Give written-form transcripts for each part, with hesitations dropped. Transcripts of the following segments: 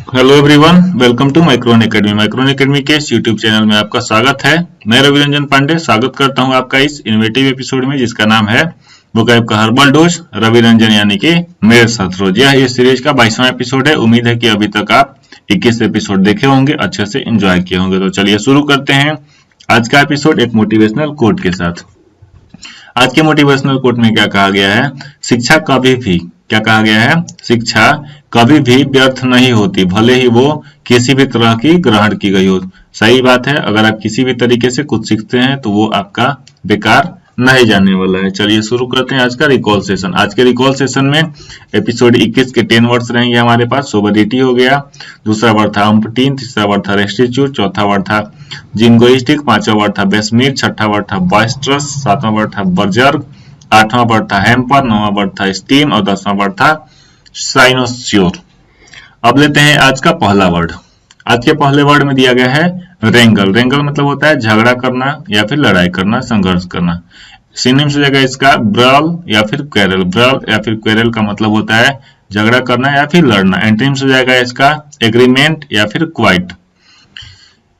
Hello everyone, welcome to micron academy. Micron academy के इस YouTube channel में आपका स्वागत है। मैं रवि रंजन पांडे स्वागत करता हूं आपका इस इनोवेटिव एपिसोड में, जिसका नाम है वोकैब का हर्बल डोज रवि रंजन यानी कि मेरे साथ रोज। यह इस सीरीज का 22वां एपिसोड है। उम्मीद है कि अभी तक आप 21 एपिसोड देखे होंगे, अच्छे से एंजॉय किए होंगे। तो चलिए शुरू करते हैं आज का एपिसोड एक मोटिवेशनल कोट के साथ। आज के मोटिवेशनल कोट में क्या कहा गया है? शिक्षा कभी भी, क्या कहा गया है? शिक्षा कभी भी व्यर्थ नहीं होती, भले ही वो किसी भी तरह की ग्रहण की गई हो। सही बात है, अगर आप किसी भी तरीके से कुछ सीखते हैं तो वो आपका बेकार नहीं जाने वाला है। चलिए शुरू करते हैं आज का रिकॉल सेशन। आज के रिकॉल सेशन में एपिसोड 21 के 10 वर्ड्स रहेंगे हमारे पास। सोबरिटी हो गया, दूसरा वर्ड था अम्पटीन, तीसरा वर्ड था रेस्टिट्यूट, चौथा वर्ड था जिंगोइस्टिक, पांचवा वर्ड था बेसमीर, छठा वर्ड था बॉयस्ट्रस, सातवां वर्ड था बर्जर्ग, आठवां वर्ड था हैम्पर, नौवां वर्ड था स्टीम और 10वां वर्ड था साइनोस्योर। अब लेते हैं आज का पहला वर्ड। आज के पहले वर्ड में दिया गया है रेंगल। रेंगल मतलब होता है झगड़ा करना या फिर लड़ाई करना, संघर्ष करना। सिनोनिम्स हो जाएगा इसका ब्रल या फिर क्वेरल। ब्रल या फिर क्वेरल का मतलब होता है झगड़ा करना या फिर लड़ना। एंटोनिम्स हो जाएगा इसका एग्रीमेंट या फिर क्वाइट।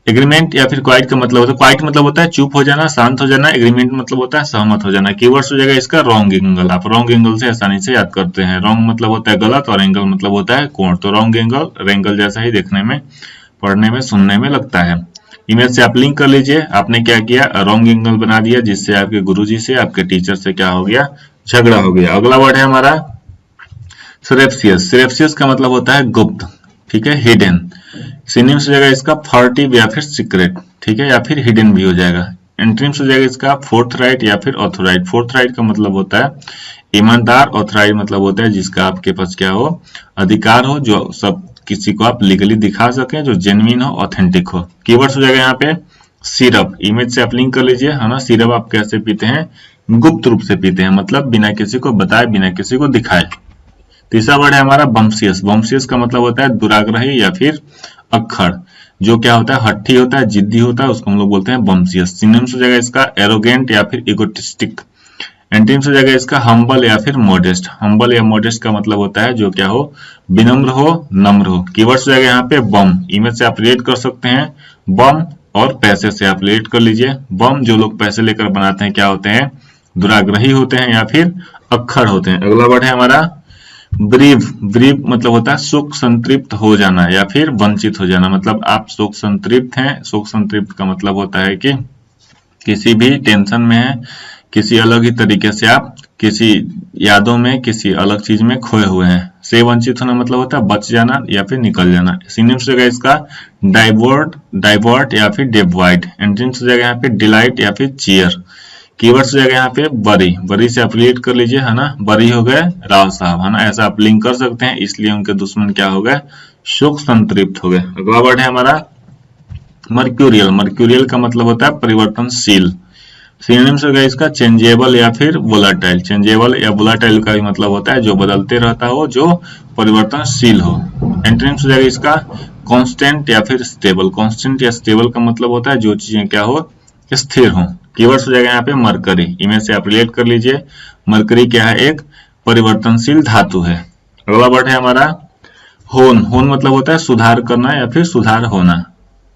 एग्रीमेंट या फिर क्वाइट का मतलब होता है, क्वाइट मतलब होता है चुप हो जाना, शांत हो जाना। एग्रीमेंट मतलब होता है सहमत हो जाना। कीवर्ड्स हो जाएगा इसका रॉन्ग एंगल। आप रॉन्ग एंगल से आसानी से याद करते हैं। रॉन्ग मतलब होता है गलत और एंगल मतलब होता है कोण। तो रॉन्ग एंगल रेंगल जैसा ही देखने में, पढ़ने में, सुनने में लगता है। इमेज से आप लिंक कर लीजिए। आपने क्या किया? रॉन्ग एंगल बना दिया, जिससे आपके गुरुजी से, आपके टीचर से क्या हो गया? झगड़ा हो गया। अगला वर्ड है हमारा सेरेप्सियस। सेरेप्सियस का मतलब होता है गुप्त, ठीक है, हिडन। सिनोनिम्स हो जाएगा इसका फर्टिव या फिर सीक्रेट, ठीक है, या फिर हिडन भी हो जाएगा। एंटोनिम्स हो जाएगा इसका फोर्थ राइट या फिर ऑथोराइट। फोर्थ राइट का मतलब होता है ईमानदार। ऑथोराइट मतलब होता है जिसका आपके पास क्या हो? अधिकार हो, जो सब किसी को आप लीगली दिखा सके, जो जेन्युइन हो, ऑथेंटिक हो। कीवर्ड्स हो जाएगा यहाँ पे सिरप। इमेज से आप लिंक कर लीजिए, है ना। सिरप आप कैसे पीते हैं? गुप्त रूप से पीते हैं, मतलब बिना किसी को बताए, बिना किसी को दिखाए। तीसरा वर्ड है हमारा बम्सियस। बम्सियस का मतलब होता है दुराग्रही या फिर अक्खड़, जो क्या होता है? हट्टी होता है, जिद्दी होता है, उसको हम लोग बोलते हैं बम्सियस। सिनोनिम्स हो जाएगा इसका एरोगेंट या फिर इगोटिस्टिक। एंटोनिम्स हो जाएगा इसका हम्बल या फिर मॉडेस्ट। हम्बल या मॉडेस्ट का मतलब होता है जो क्या हो? विनम्र हो, नम्र हो। कीवर्ड्स हो जाएगा यहाँ पे बम। इमेज से आप रिलेट कर सकते हैं बम और पैसे से आप रिलेट कर लीजिए। बम जो लोग पैसे लेकर बनाते हैं क्या होते हैं? दुराग्रही होते हैं या फिर अक्खड़ होते हैं। अगला वर्ड है हमारा ब्रीव। ब्रीव मतलब होता है सुख संतृप्त हो जाना या फिर वंचित हो जाना। मतलब आप सुख संतृप्त हैं। सुख संतृप्त का मतलब होता है कि किसी भी टेंशन में है, किसी अलग ही तरीके से आप किसी यादों में, किसी अलग चीज में खोए हुए हैं। से वंचित होना मतलब होता है बच जाना या फिर निकल जाना। सिनोनिम्स हो जाएगा इसका डाइवर्ट, डाइवर्ट या फिर डेवॉइड। एंटोनिम्स हो जाएगा यहाँ पे डिलाइट या फिर चीयर। कीवर्ड्स हो जाएगा यहाँ पे बरी। बरी से आप रिलेट कर लीजिए, है ना। बरी हो गए राव साहब, है ना। ऐसा आप लिंक कर सकते हैं। इसलिए उनके दुश्मन क्या हो गए? सुख संतृप्त हो गए। अगला वर्ड है हमारा मर्क्यूरियल। मर्क्यूरियल का मतलब होता है परिवर्तनशील। सिनोनिम्स हो गया इसका चेंजेबल या फिर वोलाटाइल। चेंजेबल या वोलाटाइल का भी मतलब होता है जो बदलते रहता हो, जो परिवर्तनशील हो। एंटोनिम्स हो जाएगा इसका कांस्टेंट या फिर स्टेबल। कांस्टेंट या स्टेबल का मतलब होता है जो चीजें क्या हो? स्थिर हो। कीवर्ड्स हो जाएगा यहाँ पे मरकरी। इमेज से आप रिलेट कर लीजिए। मरकरी क्या है? एक परिवर्तनशील धातु है। अगला वर्ड है हमारा होन। होन मतलब होता है सुधार करना या फिर सुधार होना।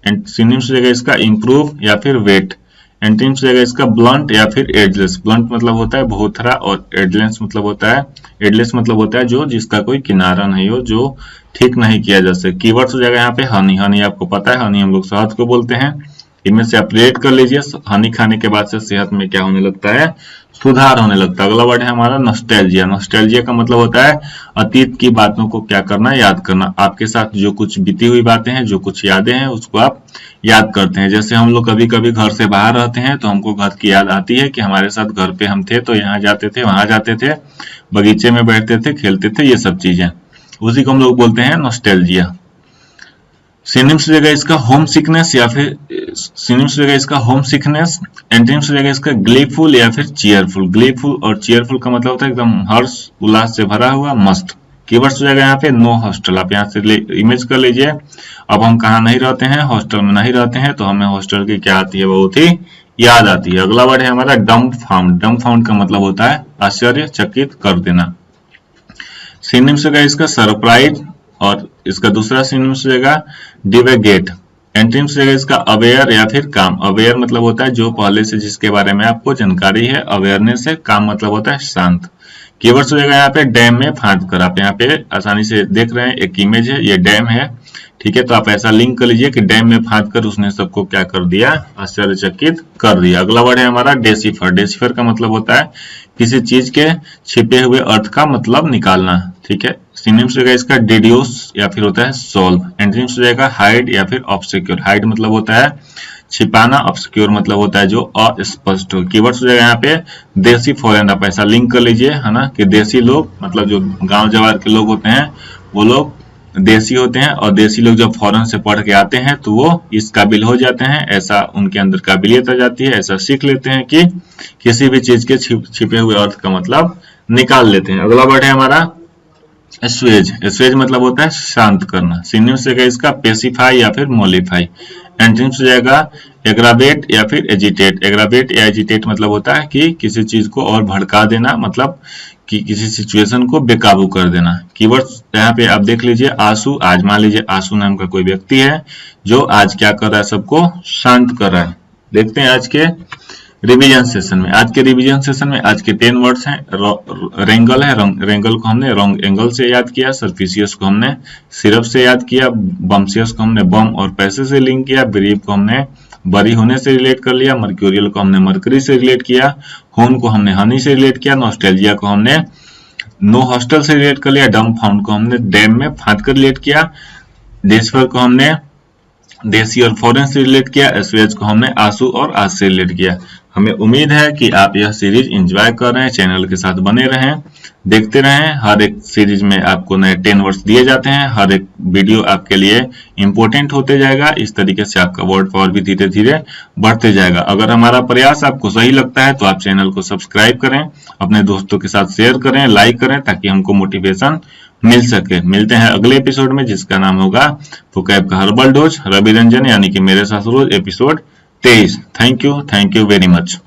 सिनोनिम्स हो जाएगा इसका इम्प्रूव या फिर वेट। एंटोनिम्स हो जाएगा इसका ब्लंट या फिर एडलेस। ब्लंट मतलब होता है भोथरा और एडलेस मतलब होता है, एडलेस मतलब होता है जो जिसका कोई किनारा नहीं हो, जो ठीक नहीं किया जा सके। कीवर्ड्स हो जाएगा यहाँ पे हनी। हनी आपको पता है, हनी हम लोग शहद को बोलते हैं। इनमें से आप रिलेट कर लीजिए। हनी खाने के बाद से सेहत में क्या होने लगता है? सुधार होने लगता है। अगला वर्ड है हमारा नॉस्टैल्जिया। नॉस्टैल्जिया का मतलब होता है अतीत की बातों को क्या करना? याद करना। आपके साथ जो कुछ बीती हुई बातें हैं, जो कुछ यादें हैं, उसको आप याद करते हैं। जैसे हम लोग कभी कभी घर से बाहर रहते हैं तो हमको घर की याद आती है कि हमारे साथ घर पे हम थे तो यहाँ जाते थे, वहां जाते थे, बगीचे में बैठते थे, खेलते थे, ये सब चीजें, उसी को हम लोग बोलते हैं नॉस्टैल्जिया। सिनोनिम्स हो जाएगा इसका होम सिकनेस या फिर सिनोनिम्स हो जाएगा इसका होम सिकनेस। एंटोनिम्स हो जाएगा इसका ग्लेफुल या फिर चीयरफुल। ग्लेफुल और चीयरफुल का मतलब होता है एकदम हर्ष उल्लास से भरा हुआ, मस्त। कीवर्ड्स हो जाएगा यहाँ पे नो हॉस्टल। आप यहाँ से इमेज कर लीजिए। अब हम कहाँ नहीं रहते हैं? हॉस्टल में नहीं रहते हैं, तो हमें हॉस्टल की क्या आती है? बहुत ही याद आती है। अगला वर्ड है हमारा डम्बफाउंड। डम्बफाउंड का मतलब होता है आश्चर्यचकित कर देना। सिनोनिम्स हो गया इसका सरप्राइज और इसका दूसरा सिनोनिम्स हो जाएगा डिवेगेट। एंटोनिम्स हो जाएगा इसका अवेयर या फिर काम। अवेयर मतलब होता है जो पहले से जिसके बारे में आपको जानकारी है, अवेयरनेस है। काम मतलब होता है शांत। कीवर्ड्स हो जाएगा यहाँ पे डैम में फांद कर। आप यहाँ पे आसानी से देख रहे हैं, एक इमेज है, ये डैम है, ठीक है। तो आप ऐसा लिंक कर लीजिए कि डैम में फांद कर उसने सबको क्या कर दिया, आश्चर्यचकित कर दिया। अगला वर्ड है हमारा डेसिफर। डेसिफर का मतलब होता है किसी चीज के छिपे हुए अर्थ का मतलब निकालना, ठीक है। सिनोनिम्स हो जाएगा इसका डिड्यूस या फिर होता है सोल्व। एंटोनिम्स हो जाएगा हाइड या फिर ऑब्सक्योर। हाइड मतलब होता है छिपाना, ऑब्सक्योर मतलब होता है जो अस्पष्ट हो। कीवर्ड्स हो जाएगा यहाँ पे देसी फॉरेन। आप ऐसा लिंक कर लीजिए, है ना, कि देसी लोग मतलब जो गांव जवार के लोग होते हैं वो लोग देसी होते हैं, और देसी लोग जब फॉरेन से पढ़ के आते हैं तो वो इस काबिल हो जाते हैं, ऐसा उनके अंदर काबिलियत आ जाती है, ऐसा सीख लेते हैं कि किसी भी चीज के छिपे हुए अर्थ का मतलब निकाल लेते हैं। अगला वर्ड है हमारा एस्वेज। एस्वेज मतलब होता है शांत करना। सिनोनिम्स है इसका पेसिफाई या फिर मोलिफाई। एंटोनिम्स हो जाएगा एग्रावेट या फिर एजिटेट। एग्रावेट या एजिटेट मतलब होता है कि किसी चीज को और भड़का देना, मतलब कि किसी सिचुएशन को बेकाबू कर देना। कीवर्ड्स यहाँ पे आप देख लीजिए आंसू। आज मान लीजिए आंसू नाम का कोई व्यक्ति है जो आज क्या कर रहा है, सबको शांत कर रहा है। देखते हैं आज के रिवीजन सेशन में। आज के रिवीजन सेशन में आज के 10 वर्ड्स हैं। रेंगल है, रेंगल को हमने रॉन्ग एंगल से याद किया। सर्फिशियस को हमने सिरप से याद किया। बम्सियस को हमने बम और पैसे से लिंक किया। ब्रीफ को हमने बरी होने से रिलेट कर लिया। मर्क्यूरियल को हमने मरकरी से रिलेट किया। होन को हमने हनी से रिलेट किया। नॉस्टैल्जिया को हमने नो हॉस्टल से रिलेट कर लिया। डम फाउंड को हमने डैम में फांद कर रिलेट किया। डेसिफर को हमने देसी और फॉरेन से रिलेट किया। एस्वेज को हमने आंसू और आज से रिलेट किया। हमें उम्मीद है कि आप यह सीरीज एंजॉय कर रहे हैं। चैनल के साथ बने रहें, देखते रहें। हर एक सीरीज में आपको नए 10 वर्ड्स दिए जाते हैं। हर एक वीडियो आपके लिए इंपॉर्टेंट होते जाएगा। इस तरीके से आपका वर्ड पावर भी धीरे धीरे बढ़ते जाएगा। अगर हमारा प्रयास आपको सही लगता है तो आप चैनल को सब्सक्राइब करें, अपने दोस्तों के साथ शेयर करें, लाइक करें, ताकि हमको मोटिवेशन मिल सके। मिलते हैं अगले एपिसोड में जिसका नाम होगा वोकैब का हर्बल डोज, रवि रंजन यानी कि मेरे साथ रोज, episode 23। Thank you very much.